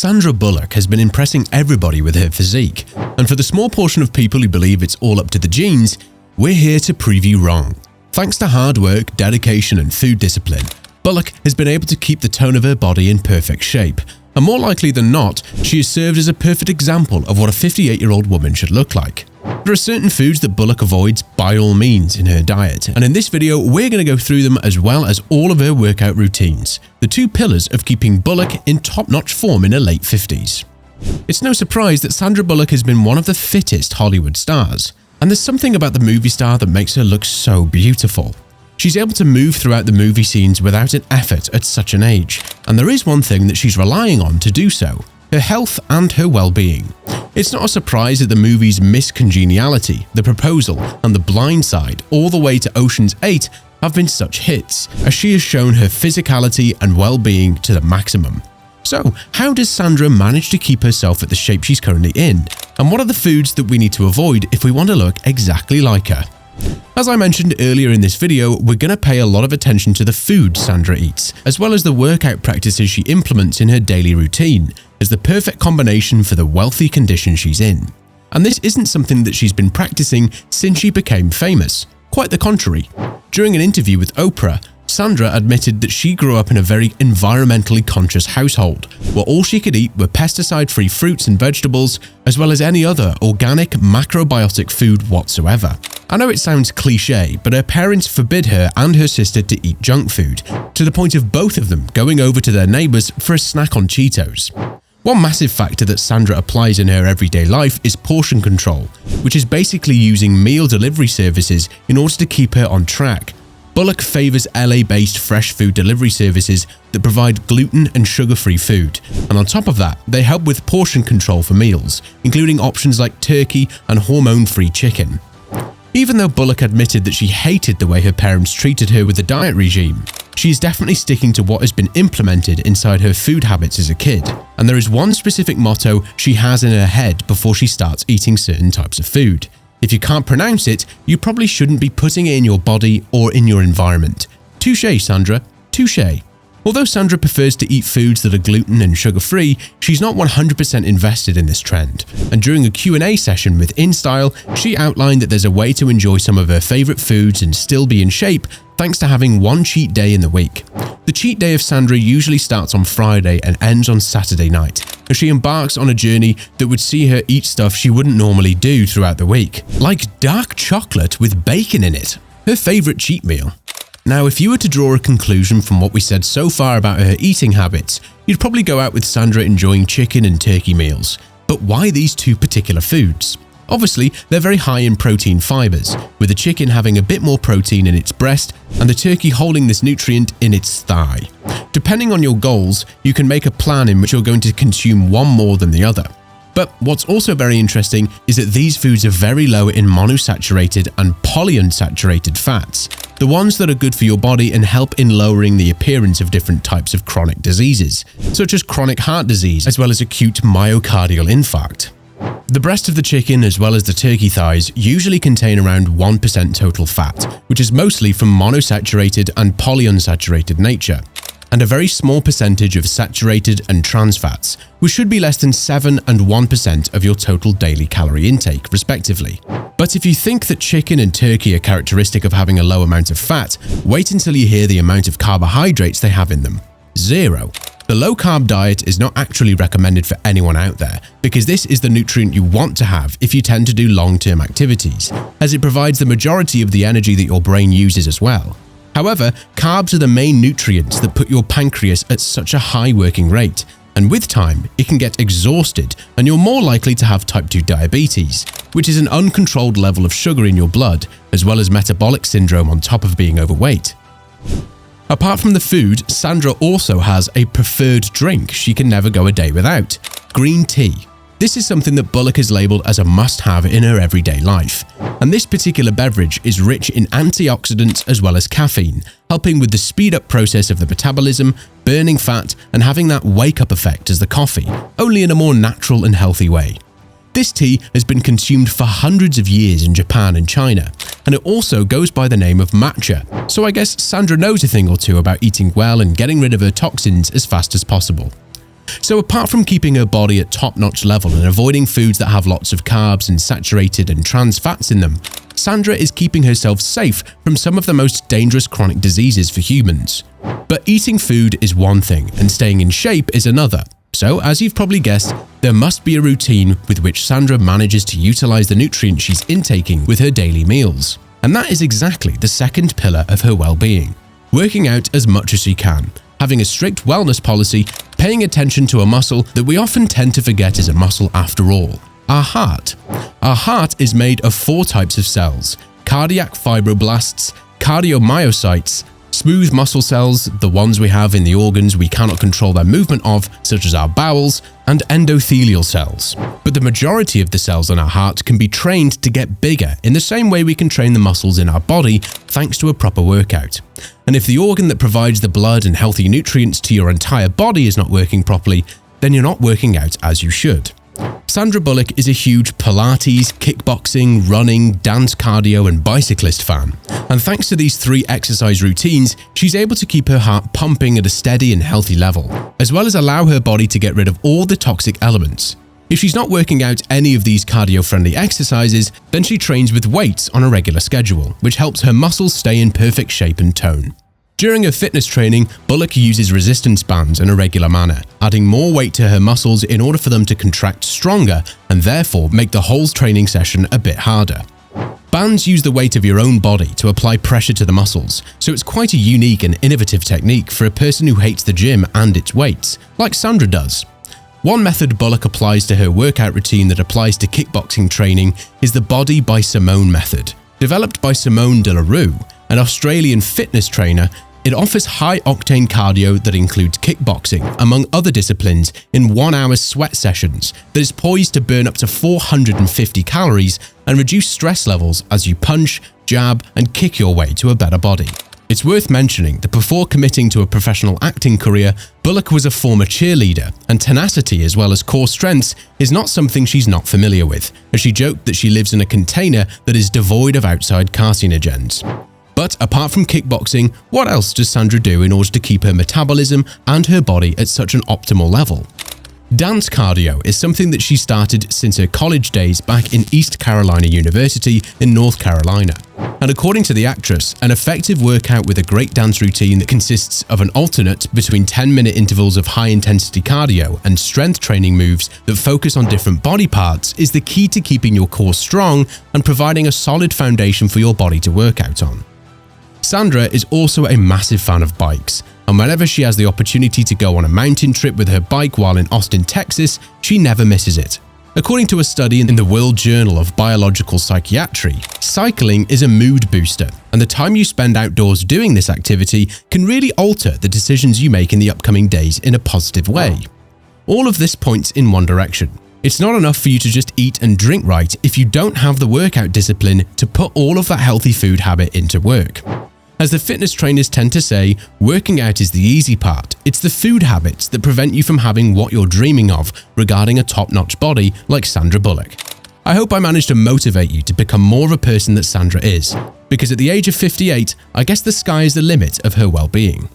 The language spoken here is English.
Sandra Bullock has been impressing everybody with her physique, and for the small portion of people who believe it's all up to the genes, we're here to prove you wrong. Thanks to hard work, dedication and food discipline, Bullock has been able to keep the tone of her body in perfect shape, and more likely than not, she has served as a perfect example of what a 58-year-old woman should look like. There are certain foods that Bullock avoids by all means in her diet, and in this video we're going to go through them as well as all of her workout routines, the two pillars of keeping Bullock in top-notch form in her late 50s. It's no surprise that Sandra Bullock has been one of the fittest Hollywood stars, and there's something about the movie star that makes her look so beautiful. She's able to move throughout the movie scenes without an effort at such an age, and there is one thing that she's relying on to do so: her health and her well-being. It's not a surprise that the movies Miss Congeniality, The Proposal, and The Blind Side, all the way to Ocean's 8, have been such hits, as she has shown her physicality and well-being to the maximum. So, how does Sandra manage to keep herself at the shape she's currently in? And what are the foods that we need to avoid if we want to look exactly like her? As I mentioned earlier in this video, we're going to pay a lot of attention to the food Sandra eats, as well as the workout practices she implements in her daily routine, as the perfect combination for the wealthy condition she's in. And this isn't something that she's been practicing since she became famous. Quite the contrary. During an interview with Oprah, Sandra admitted that she grew up in a very environmentally conscious household, where all she could eat were pesticide-free fruits and vegetables, as well as any other organic, macrobiotic food whatsoever. I know it sounds cliche, but her parents forbid her and her sister to eat junk food, to the point of both of them going over to their neighbors for a snack on Cheetos. One massive factor that Sandra applies in her everyday life is portion control, which is basically using meal delivery services in order to keep her on track. Bullock favors LA-based fresh food delivery services that provide gluten and sugar-free food, and on top of that, they help with portion control for meals, including options like turkey and hormone-free chicken. Even though Bullock admitted that she hated the way her parents treated her with the diet regime, she is definitely sticking to what has been implemented inside her food habits as a kid, and there is one specific motto she has in her head before she starts eating certain types of food. If you can't pronounce it, you probably shouldn't be putting it in your body or in your environment. Touché, Sandra. Touché. Although Sandra prefers to eat foods that are gluten and sugar-free, she's not 100% invested in this trend. And during a Q&A session with InStyle, she outlined that there's a way to enjoy some of her favorite foods and still be in shape thanks to having one cheat day in the week. The cheat day of Sandra usually starts on Friday and ends on Saturday night, as she embarks on a journey that would see her eat stuff she wouldn't normally do throughout the week, like dark chocolate with bacon in it, her favorite cheat meal. Now, if you were to draw a conclusion from what we said so far about her eating habits, you'd probably go out with Sandra enjoying chicken and turkey meals. But why these two particular foods? Obviously, they're very high in protein fibers, with the chicken having a bit more protein in its breast and the turkey holding this nutrient in its thigh. Depending on your goals, you can make a plan in which you're going to consume one more than the other. But what's also very interesting is that these foods are very low in monosaturated and polyunsaturated fats, the ones that are good for your body and help in lowering the appearance of different types of chronic diseases, such as chronic heart disease as well as acute myocardial infarct. The breast of the chicken as well as the turkey thighs usually contain around 1% total fat, which is mostly from monosaturated and polyunsaturated nature, and a very small percentage of saturated and trans fats, which should be less than 7 and 1% of your total daily calorie intake, respectively. But if you think that chicken and turkey are characteristic of having a low amount of fat, wait until you hear the amount of carbohydrates they have in them. 0. The low-carb diet is not actually recommended for anyone out there, because this is the nutrient you want to have if you tend to do long-term activities, as it provides the majority of the energy that your brain uses as well. However, carbs are the main nutrients that put your pancreas at such a high working rate, and with time, it can get exhausted and you're more likely to have type 2 diabetes, which is an uncontrolled level of sugar in your blood, as well as metabolic syndrome on top of being overweight. Apart from the food, Sandra also has a preferred drink she can never go a day without: green tea. This is something that Bullock has labeled as a must-have in her everyday life, and this particular beverage is rich in antioxidants as well as caffeine, helping with the speed-up process of the metabolism, burning fat, and having that wake-up effect as the coffee, only in a more natural and healthy way. This tea has been consumed for hundreds of years in Japan and China, and it also goes by the name of matcha, so I guess Sandra knows a thing or two about eating well and getting rid of her toxins as fast as possible. So apart from keeping her body at top-notch level and avoiding foods that have lots of carbs and saturated and trans fats in them, Sandra is keeping herself safe from some of the most dangerous chronic diseases for humans. But eating food is one thing and staying in shape is another. So, as you've probably guessed, there must be a routine with which Sandra manages to utilize the nutrients she's intaking with her daily meals. And that is exactly the second pillar of her well-being. Working out as much as she can, having a strict wellness policy, paying attention to a muscle that we often tend to forget is a muscle after all: our heart. Our heart is made of 4 types of cells: cardiac fibroblasts, cardiomyocytes, smooth muscle cells, the ones we have in the organs we cannot control their movement of, such as our bowels, and endothelial cells. But the majority of the cells in our heart can be trained to get bigger in the same way we can train the muscles in our body thanks to a proper workout. And if the organ that provides the blood and healthy nutrients to your entire body is not working properly, then you're not working out as you should. Sandra Bullock is a huge Pilates, kickboxing, running, dance cardio and bicyclist fan. And thanks to these 3 exercise routines, she's able to keep her heart pumping at a steady and healthy level, as well as allow her body to get rid of all the toxic elements. If she's not working out any of these cardio-friendly exercises, then she trains with weights on a regular schedule, which helps her muscles stay in perfect shape and tone. During her fitness training, Bullock uses resistance bands in a regular manner, adding more weight to her muscles in order for them to contract stronger and therefore make the whole training session a bit harder. Bands use the weight of your own body to apply pressure to the muscles, so it's quite a unique and innovative technique for a person who hates the gym and its weights, like Sandra does. One method Bullock applies to her workout routine that applies to kickboxing training is the Body by Simone method. Developed by Simone de la Rue, an Australian fitness trainer, it offers high-octane cardio that includes kickboxing, among other disciplines, in 1-hour sweat sessions that is poised to burn up to 450 calories and reduce stress levels as you punch, jab, and kick your way to a better body. It's worth mentioning that before committing to a professional acting career, Bullock was a former cheerleader, and tenacity as well as core strengths is not something she's not familiar with, as she joked that she lives in a container that is devoid of outside carcinogens. But apart from kickboxing, what else does Sandra do in order to keep her metabolism and her body at such an optimal level? Dance cardio is something that she started since her college days back in East Carolina University in North Carolina. And according to the actress, an effective workout with a great dance routine that consists of an alternate between 10-minute intervals of high-intensity cardio and strength training moves that focus on different body parts is the key to keeping your core strong and providing a solid foundation for your body to work out on. Sandra is also a massive fan of bikes, and whenever she has the opportunity to go on a mountain trip with her bike while in Austin, Texas, she never misses it. According to a study in the World Journal of Biological Psychiatry, cycling is a mood booster, and the time you spend outdoors doing this activity can really alter the decisions you make in the upcoming days in a positive way. All of this points in one direction. It's not enough for you to just eat and drink right if you don't have the workout discipline to put all of that healthy food habit into work. As the fitness trainers tend to say, working out is the easy part. It's the food habits that prevent you from having what you're dreaming of regarding a top-notch body like Sandra Bullock. I hope I managed to motivate you to become more of a person that Sandra is, because at the age of 58, I guess the sky is the limit of her well-being.